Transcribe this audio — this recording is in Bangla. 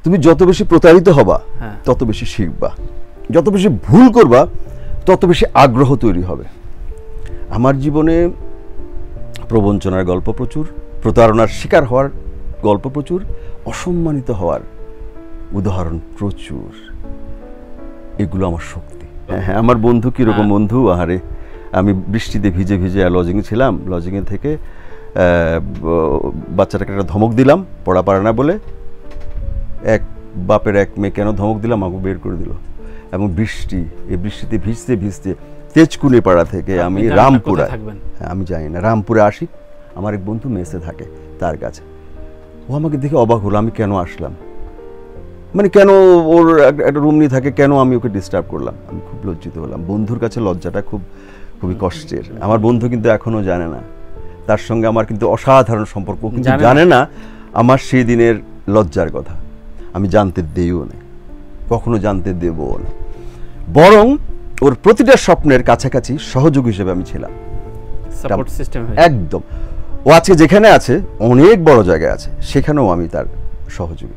তুমি যত বেশি প্রতারিত হবা তত বেশি শিখবা, যত বেশি ভুল করবা তত বেশি আগ্রহ তৈরি হবে। আমার জীবনে প্রবঞ্চনার গল্প প্রচুর, প্রতারণার শিকার হওয়ার গল্প প্রচুর, অসম্মানিত হওয়ার উদাহরণ প্রচুর। এগুলো আমার শক্তি। হ্যাঁ, আমার বন্ধু কীরকম বন্ধু, আহারে আমি বৃষ্টিতে ভিজে ভিজে লজিংয়ে ছিলাম, লজিংয়ে থেকে বাচ্চাটাকে একটা ধমক দিলাম পড়া পারে না বলে। এক বাপের এক মেয়ে কেন ধমক দিলাম, আমাকে বের করে দিল। এবং এই বৃষ্টিতে ভিজতে ভিজতে তেজকুনিপাড়া থেকে আমি রামপুরা, আমি জানি না, রামপুরে আসি। আমার এক বন্ধু মেসে থাকে, তার কাছে। ও আমাকে দেখে অবাক হলো আমি কেন আসলাম, মানে কেন ওর একটা রুম নিয়ে থাকে, কেন আমি ওকে ডিস্টার্ব করলাম। আমি খুব লজ্জিত হলাম। বন্ধুর কাছে লজ্জাটা খুবই কষ্টের। আমার বন্ধু কিন্তু এখনো জানে না, তার সঙ্গে আমার কিন্তু অসাধারণ সম্পর্ক, কিন্তু জানে না আমার সেই দিনের লজ্জার কথা। আমি জানতে দিইও না, কখনো জানতে দেবও না, বরং ওর প্রতিটা স্বপ্নের কাছাকাছি সহযোগী হিসেবে আমি ছিলাম। একদম। ও আজকে যেখানে আছে অনেক বড় জায়গায় আছে, সেখানেও আমি তার সহযোগী।